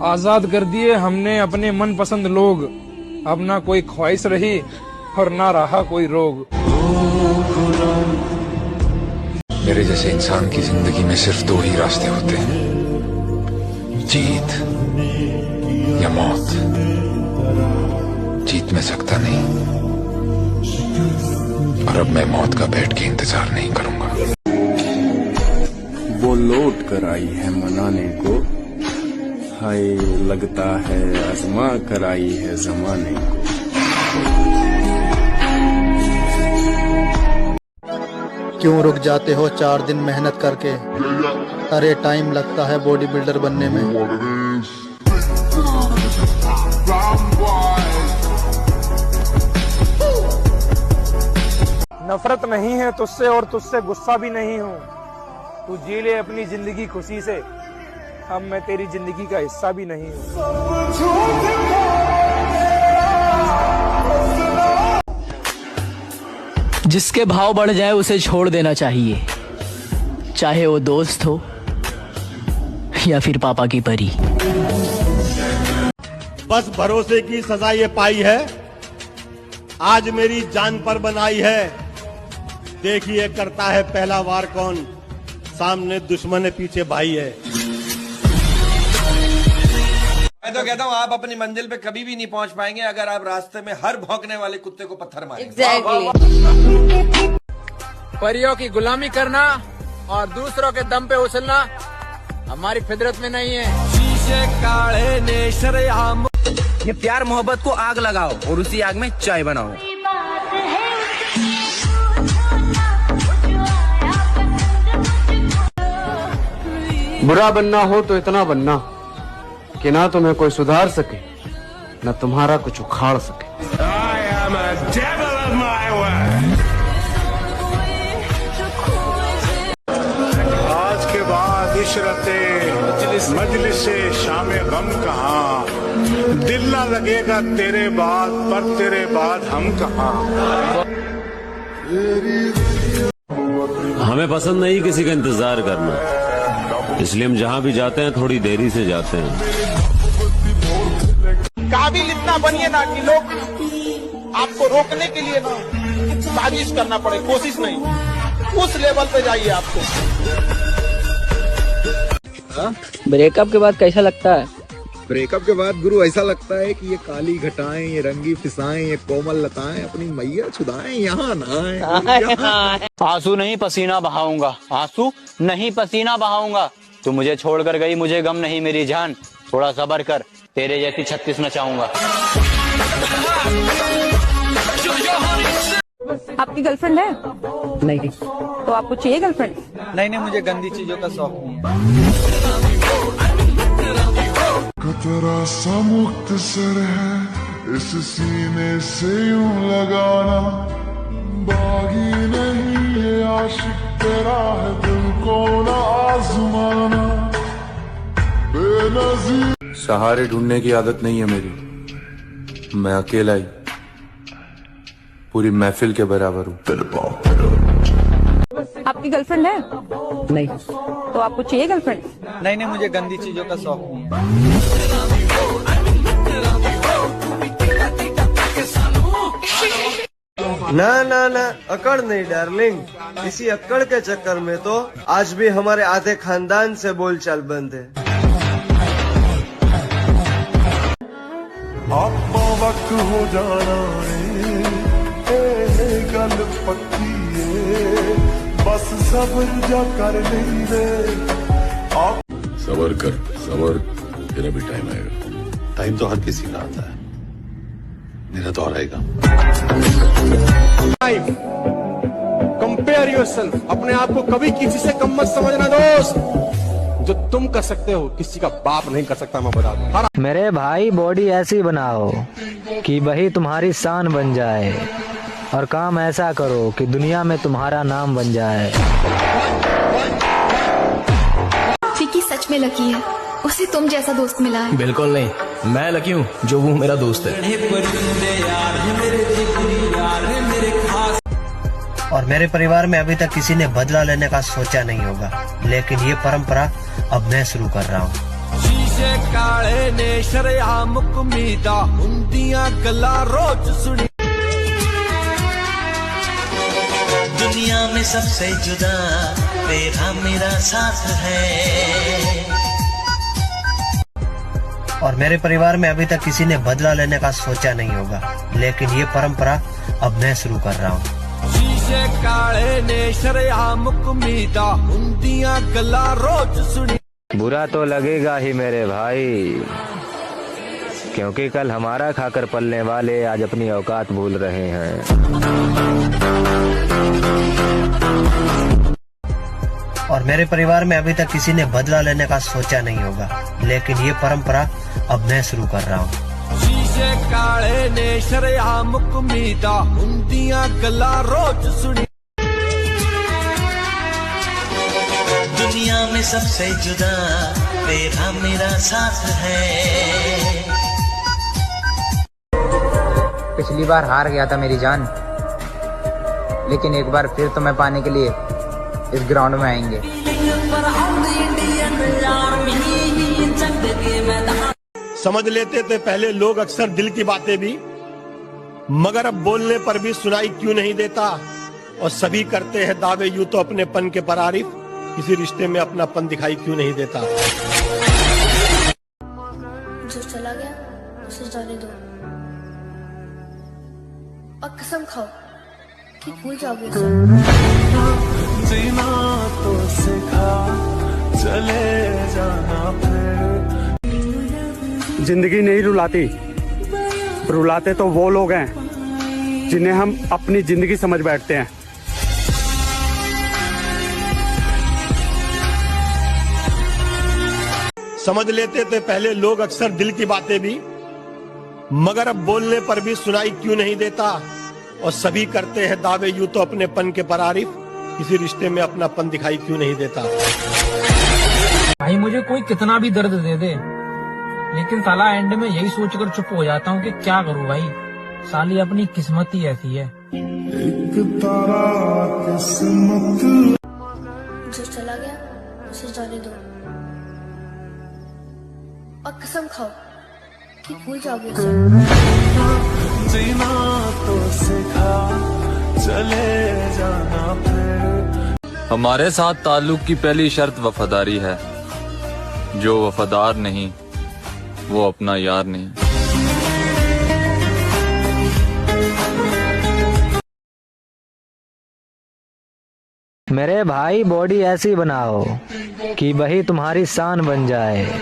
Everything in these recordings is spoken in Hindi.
आजाद कर दिए हमने अपने मनपसंद लोग, अब ना कोई ख्वाहिश रही और ना रहा कोई रोग। मेरे जैसे इंसान की जिंदगी में सिर्फ दो ही रास्ते होते हैं, जीत या मौत। जीत मैं सकता नहीं, और अब मैं मौत का बैठ के इंतजार नहीं करूंगा। वो लौट कर आई है मनाने को, हाय लगता है आजमा कर आई है जमाने को। क्यों रुक जाते हो 4 दिन मेहनत करके? अरे टाइम लगता है बॉडी बिल्डर बनने में। नफरत नहीं है तुझसे और तुझसे गुस्सा भी नहीं हूँ, तू जी ले अपनी जिंदगी खुशी से, अब मैं तेरी जिंदगी का हिस्सा भी नहीं हूँ। जिसके भाव बढ़ जाए उसे छोड़ देना चाहिए, चाहे वो दोस्त हो या फिर पापा की परी। बस भरोसे की सजा ये पाई है, आज मेरी जान पर बनाई है। देखिए करता है पहला वार कौन, सामने दुश्मन है पीछे भाई है। मैं तो कहता हूँ आप अपनी मंजिल पे कभी भी नहीं पहुंच पाएंगे अगर आप रास्ते में हर भौंकने वाले कुत्ते को पत्थर मारें। परियों की गुलामी करना और दूसरों के दम पे उछलना हमारी फितरत में नहीं है। शीशे काले नेशर आम, ये प्यार मोहब्बत को आग लगाओ और उसी आग में चाय बनाओ। बुरा बनना हो तो इतना बनना कि ना तुम्हें कोई सुधार सके, ना तुम्हारा कुछ उखाड़ सके। आज के बाद इशरते मजलिसे शामे गम कहाँ, दिल ना लगेगा तेरे बाद, पर तेरे बाद हम कहाँ। हमें पसंद नहीं किसी का इंतजार करना, इसलिए हम जहाँ भी जाते हैं थोड़ी देरी से जाते हैं। काबिल इतना बनिए ना कि लोग आपको रोकने के लिए ना साजिश करना पड़े, कोशिश नहीं, उस लेवल पे जाइए आपको। ब्रेकअप के बाद कैसा लगता है? ब्रेकअप के बाद गुरु ऐसा लगता है कि ये काली घटाएं, ये रंगी फिसाएं, ये कोमल लताएं अपनी मैया छुदाएं, यहाँ ना। आंसू नहीं पसीना बहाऊंगा, आंसू नहीं पसीना बहाऊंगा। तू मुझे छोड़कर गई, मुझे गम नहीं मेरी जान, थोड़ा सब्र कर, तेरे जैसी 36 नचाऊंगा। आपकी गर्लफ्रेंड है? नहीं। तो आपको चाहिए गर्लफ्रेंड? नहीं, मुझे गंदी चीजों का शौक नहीं है। तेरा सा मुख्तसर है इस सीने से यूं लगाना, बागी नहीं ये आशिक तेरा है दिल को ना आजमाना। बेनज़ीर सहारे ढूंढने की आदत नहीं है मेरी, मैं अकेला ही पूरी महफिल के बराबर हूँ। आपकी गर्लफ्रेंड है? नहीं। तो आपको चाहिए गर्लफ्रेंड? नहीं, मुझे गंदी चीजों का शौक नहीं है। ना ना ना, अकड़ नहीं डार्लिंग, इसी अकड़ के चक्कर में तो आज भी हमारे आधे खानदान से बोलचाल बंद है। आप वक्त हो जाना रे, गल पक्की है, बस सब्र जा कर नहीं दे। सबर कर, सबर, तेरा भी टाइम आएगा। टाइम तो हर किसी का आता है, मेरा तो आएगा। कंपेयर योरसेल्फ, अपने आप को कभी किसी से कम मत समझना दोस्त। जो तुम कर सकते हो किसी का बाप नहीं कर सकता, मैं बता दूं। मेरे भाई बॉडी ऐसी बनाओ कि वही तुम्हारी शान बन जाए, और काम ऐसा करो कि दुनिया में तुम्हारा नाम बन जाए। फिकी सच में लकी है, उसे तुम जैसा दोस्त मिला है। बिल्कुल नहीं, मैं लकी हूँ जो वो मेरा दोस्त है। और मेरे परिवार में अभी तक किसी ने बदला लेने का सोचा नहीं होगा, लेकिन ये परंपरा अब मैं शुरू कर रहा हूँ। शीशे काले शरेआम कुमीदा उंदियां गल्लां रोज सुनी। दुनिया में सबसे जुदा तेरा मेरा साथ है। और मेरे परिवार में अभी तक किसी ने बदला लेने का सोचा नहीं होगा, लेकिन ये परंपरा अब मैं शुरू कर रहा हूँ। शीशे काले ने शरेआम कुमीदा उंदियां गल्लां रोज सुनी। बुरा तो लगेगा ही मेरे भाई, क्योंकि कल हमारा खाकर पलने वाले आज अपनी औकात भूल रहे हैं। और मेरे परिवार में अभी तक किसी ने बदला लेने का सोचा नहीं होगा, लेकिन ये परंपरा अब मैं शुरू कर रहा हूँ। शीशे काले ने शरेआम कुमीदा उंदियां गल्लां रोज सुनी। दुनिया में सबसे जुदा तेरा मेरा साथ है। पिछली बार हार गया था मेरी जान, लेकिन एक बार फिर तुम्हें पाने के लिए इस ग्राउंड में आएंगे। समझ लेते थे पहले लोग अक्सर दिल की बातें भी, मगर अब बोलने पर भी सुनाई क्यों नहीं देता। और सभी करते हैं दावे यूं तो अपनेपन के परारिफ, किसी रिश्ते में अपनापन दिखाई क्यों नहीं देता। जो चला गया उसे जाने दो और कसम खाओ कि भूल जाओगे उसे। जीना तो सिखा चले जाना फिर। जिंदगी नहीं रुलाती, रुलाते तो वो लोग हैं जिन्हें हम अपनी जिंदगी समझ बैठते हैं। समझ लेते थे पहले लोग अक्सर दिल की बातें भी, मगर अब बोलने पर भी सुनाई क्यों नहीं देता। और सभी करते हैं दावे यूं तो अपनेपन के परारिफ, किसी रिश्ते में अपनापन दिखाई क्यों नहीं देता। भाई मुझे कोई कितना भी दर्द दे दे, लेकिन साला एंड में यही सोचकर चुप हो जाता हूँ कि क्या करूँ भाई, साली अपनी किस्मत ही ऐसी है। जो चला गया उसे जाने दो और कसम खाओ कि भूल जाओगे उसे। जीना तो सिखा चले जाना फिर। हमारे साथ ताल्लुक की पहली शर्त वफादारी है, जो वफादार नहीं वो अपना यार नहीं। मेरे भाई बॉडी ऐसी बनाओ कि वही तुम्हारी शान बन जाए,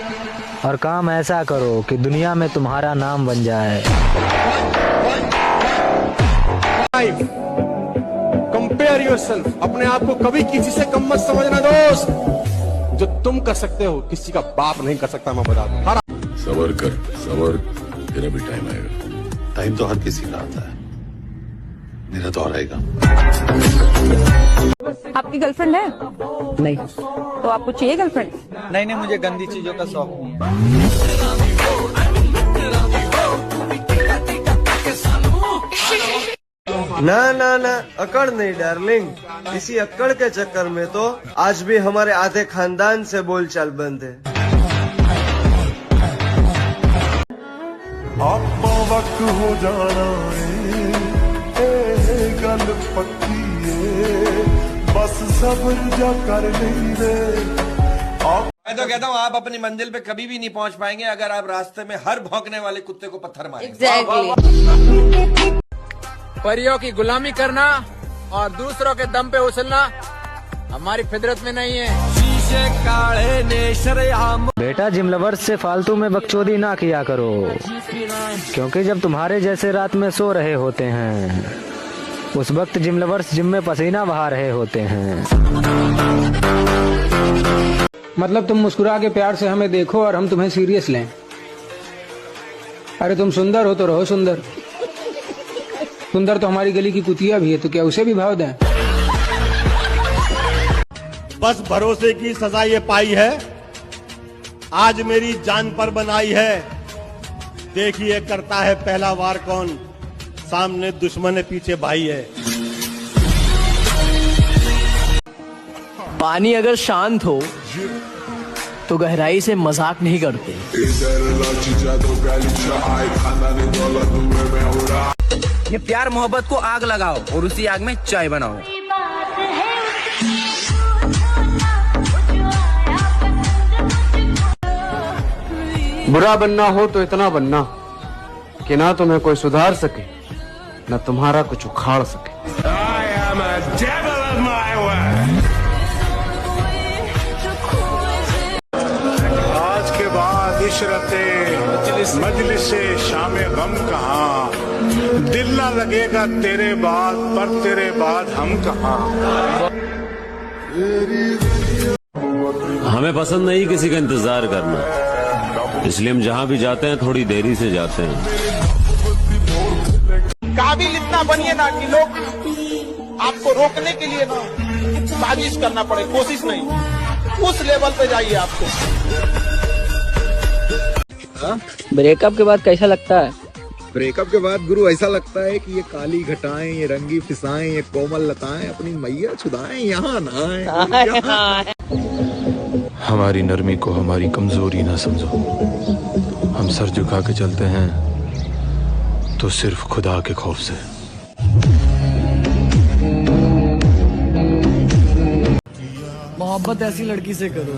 और काम ऐसा करो कि दुनिया में तुम्हारा नाम बन जाए। कंपेयर योरसेल्फ, अपने आप को कभी किसी से कम मत समझना दोस्त। जो तुम कर सकते हो किसी का बाप नहीं कर सकता, मैं बता दूं। सबर कर, सबर, तेरा भी टाइम आएगा। टाइम तो हर किसी का आता है, मेरा तो आएगा। आपकी गर्लफ्रेंड है? नहीं। तो आपको चाहिए गर्लफ्रेंड? नहीं नहीं, मुझे गंदी चीजों का शौक नहीं है। ना ना ना, अकड़ नहीं डार्लिंग। इसी अक्कड़ के चक्कर में तो आज भी हमारे आधे खानदान से बोलचाल बंद है। आपो वक्त हो जाना ए गल पक्की है, बस सब्र जा कर नहीं दे। मैं तो कहता हूँ आप अपनी मंजिल पे कभी भी नहीं पहुंच पाएंगे अगर आप रास्ते में हर भौंकने वाले कुत्ते को पत्थर मारेंगे। परियों की गुलामी करना और दूसरों के दम पे उछलना हमारी फितरत में नहीं है। शीशे काले ने शरेआम। बेटा जिम लवर्स से फालतू में बकचोदी ना किया करो, क्योंकि जब तुम्हारे जैसे रात में सो रहे होते हैं, उस वक्त जिम लवर्स जिम में पसीना बहा रहे होते हैं। मतलब तुम मुस्कुरा के प्यार से हमें देखो और हम तुम्हें सीरियस लें। अरे तुम सुंदर हो तो रहो सुंदर। सुंदर तो हमारी गली की कुतिया भी है, तो क्या उसे भी भाव दें? बस भरोसे की सजा ये पाई है, आज मेरी जान पर बनाई है। देखिए करता है पहला वार कौन, सामने दुश्मन है पीछे भाई है। पानी अगर शांत हो तो गहराई से मजाक नहीं करते। ये प्यार मोहब्बत को आग लगाओ और उसी आग में चाय बनाओ। बुरा बनना हो तो इतना बनना कि ना तुम्हें कोई सुधार सके, न तुम्हारा कुछ उखाड़ सके। आज के बाद इशरते मजलिस से शामे गम कहाँ, दिल ना लगेगा तेरे बाद पर तेरे बाद हम कहाँ। हमें पसंद नहीं किसी का इंतजार करना, इसलिए हम जहाँ भी जाते हैं थोड़ी देरी से जाते हैं। काबिल इतना बनिए ना कि लोग आपको रोकने के लिए ना साजिश करना पड़े, कोशिश नहीं, उस लेवल पे जाइए आपको। ब्रेकअप के बाद कैसा लगता है? ब्रेकअप के बाद गुरु ऐसा लगता है कि ये काली घटाएं, ये रंगी फिसाएं, ये कोमल लताएं अपनी मैया छुदाएं, यहाँ ना आए। हमारी नरमी को हमारी कमजोरी ना समझो, हम सर झुका के चलते हैं तो सिर्फ खुदा के खौफ से। मोहब्बत ऐसी लड़की से करो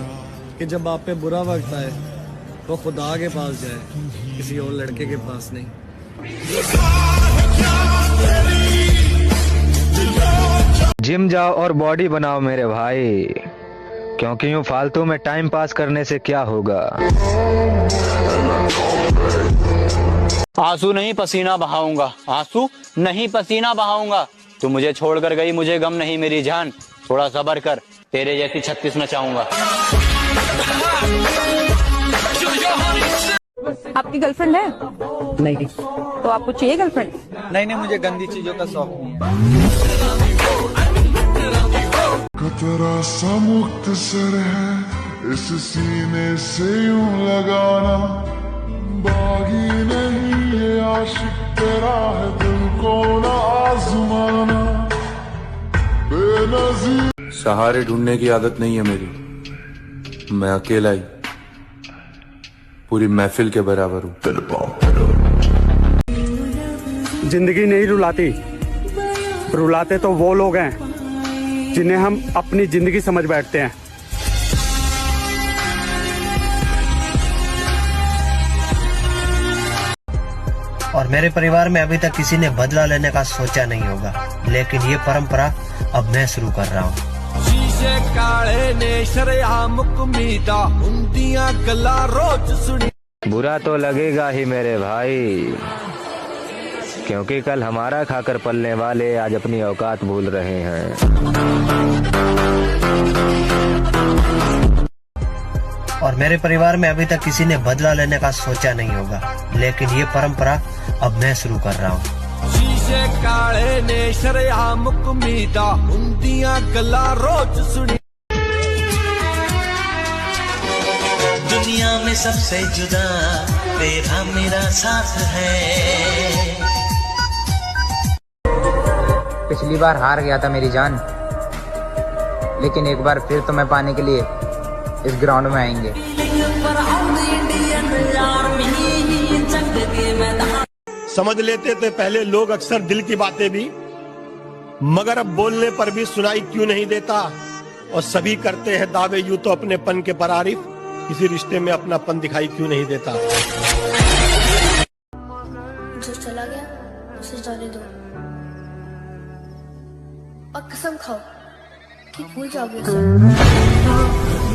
कि जब आप पे बुरा वक्त आए वो खुदा के पास जाए, किसी और लड़के के पास नहीं। जिम जाओ और बॉडी बनाओ मेरे भाई, क्योंकि यूं फालतू में टाइम पास करने से क्या होगा। आंसू नहीं पसीना बहाऊंगा, आंसू नहीं पसीना बहाऊंगा। तू मुझे छोड़कर गई, मुझे गम नहीं मेरी जान, थोड़ा सब्र कर, तेरे जैसी 36 न चाहूंगा। आपकी गर्लफ्रेंड है? नहीं। तो आपको चाहिए गर्लफ्रेंड? नहीं, मुझे गंदी चीजों का शौक नहीं। तेरा सा मुख्तसर है इस सीने से यूं लगाना, बागी नहीं ये आशिक तेरा है दिल को ना आजमाना, बेनजीर। सहारे ढूंढने की आदत नहीं है मेरी, मैं अकेला ही पूरी महफिल के बराबर हूँ। जिंदगी नहीं रुलाती, रुलाते तो वो लोग हैं जिन्हें हम अपनी जिंदगी समझ बैठते हैं। और मेरे परिवार में अभी तक किसी ने बदला लेने का सोचा नहीं होगा, लेकिन ये परंपरा अब मैं शुरू कर रहा हूँ। शीशे काले ने शरेआम कुमीदा उंदियां गल्लां रोज सुनी। बुरा तो लगेगा ही मेरे भाई, क्योंकि कल हमारा खाकर पलने वाले आज अपनी औकात भूल रहे हैं। और मेरे परिवार में अभी तक किसी ने बदला लेने का सोचा नहीं होगा, लेकिन ये परंपरा अब मैं शुरू कर रहा हूँ। शीशे काले ने शरेआम कुमीदा उंदियां गल्लां रोज सुनी। दुनिया में सबसे जुदा तेरा मेरा साथ है। पिछली बार हार गया था मेरी जान, लेकिन एक बार फिर तुम्हें पाने के लिए इस ग्राउंड में आएंगे। समझ लेते थे पहले लोग अक्सर दिल की बातें भी, मगर अब बोलने पर भी सुनाई क्यों नहीं देता। और सभी करते हैं दावे यूं तो अपनेपन के परारिफ, किसी रिश्ते में अपनापन दिखाई क्यों नहीं देता। जो चला गया उसे जाने दो और कसम खाओ कि भूल जाओगे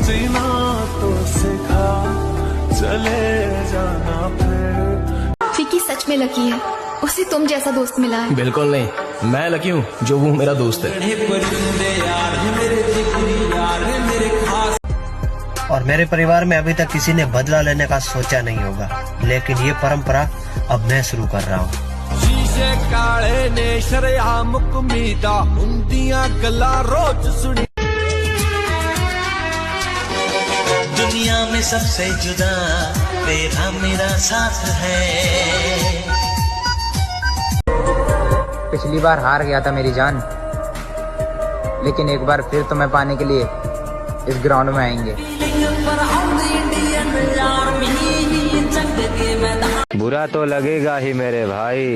जीना तो सिखा चले जाना फिर। फिकी सच में लकी है, उसे तुम जैसा दोस्त मिला है। बिल्कुल नहीं, मैं लकी हूँ जो वो मेरा दोस्त है। और मेरे परिवार में अभी तक किसी ने बदला लेने का सोचा नहीं होगा, लेकिन ये परंपरा अब मैं शुरू कर रहा हूँ। शीशे काले ने शरेआम कुमीदा उंदियां गल्लां रोज सुनी। दुनिया में सबसे जुदा तेरा मेरा साथ है। पिछली बार हार गया था मेरी जान, लेकिन एक बार फिर तुम्हें पाने के लिए इस ग्राउंड में आएंगे। बुरा तो लगेगा ही मेरे भाई,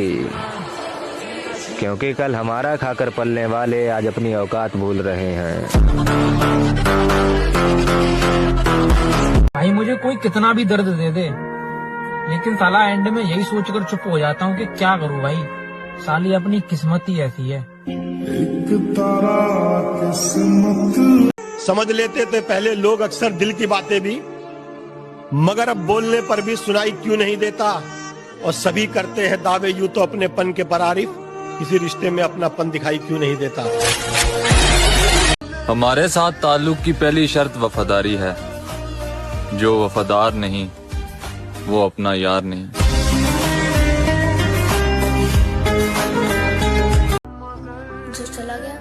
क्योंकि कल हमारा खाकर पलने वाले आज अपनी औकात भूल रहे हैं। भाई मुझे कोई कितना भी दर्द दे दे, लेकिन साला एंड में यही सोचकर चुप हो जाता हूँ कि क्या करूँ भाई, साली अपनी किस्मत ही ऐसी है। समझ लेते थे पहले लोग अक्सर दिल की बातें भी, मगर अब बोलने पर भी सुनाई क्यों नहीं देता। और सभी करते हैं दावे यूं तो अपनेपन के परारिफ, किसी रिश्ते में अपनापन दिखाई क्यों नहीं देता। हमारे साथ ताल्लुक की पहली शर्त वफादारी है, जो वफादार नहीं वो अपना यार नहीं। जो चला गया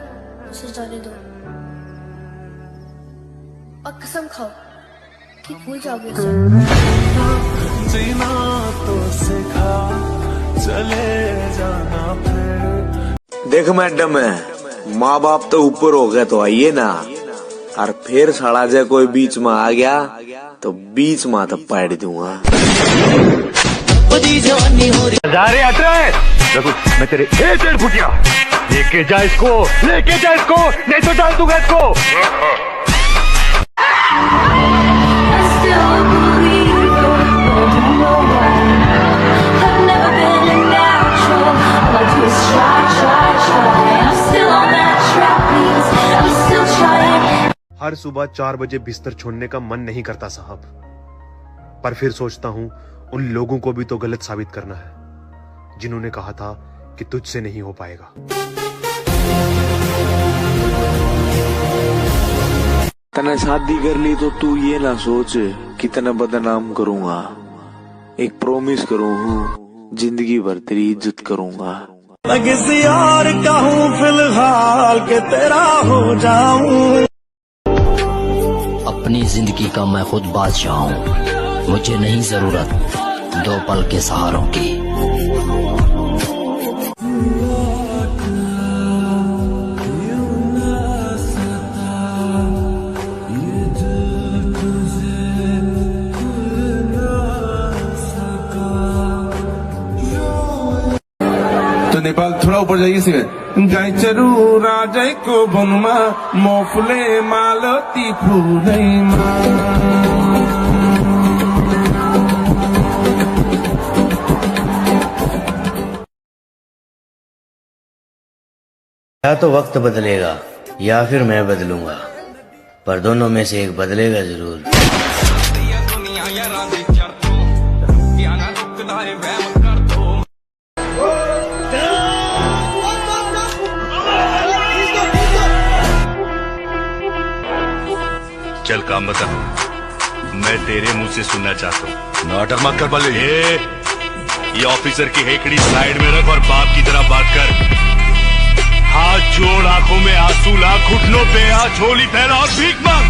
उसे जाने दो और कसम खाओ कि भूल जाओगे उसे। जीना तो सिखा, चले जाना फिर। देख मैडम, माँ बाप तो ऊपर हो गए तो आइए ना, और फिर सड़ा जाए कोई बीच में आ गया तो बीच में तो पैर दूंगा। नजारे हट रहे हैं, मैं तेरे 1.5 फुटिया लेके जा इसको, नहीं तो डाल दूंगा इसको। हर सुबह 4 बजे बिस्तर छोड़ने का मन नहीं करता साहब, पर फिर सोचता हूँ उन लोगों को भी तो गलत साबित करना है जिन्होंने कहा था कि तुझसे नहीं हो पाएगा। तने शादी कर ली तो तू ये ना सोच कि तने बदनाम करूंगा। एक प्रॉमिस करूँ हूँ, जिंदगी भर तेरी इज्जत करूंगा। मैं किसी और का हूँ फिलहाल के तेरा हो जाऊं। अपनी जिंदगी का मैं खुद बादशाह हूँ, मुझे नहीं जरूरत 2 पल के सहारों की। तो नेपाल थोड़ा ऊपर जाइए से गाय चरू राजा को बनुमा मोफले मालती फूलैमा। या तो वक्त बदलेगा या फिर मैं बदलूंगा, पर दोनों में से एक बदलेगा जरूर। चल काम बता, मैं तेरे मुंह से सुनना चाहता हूँ। नाटक मत कर बल्ले। ये ऑफिसर की हेकड़ी साइड में रख और बाप की तरह बात कर। हाथ जोड़, आंखों में आंसू ला, घुटनों पे आ, झोली फैला और भीख मांग।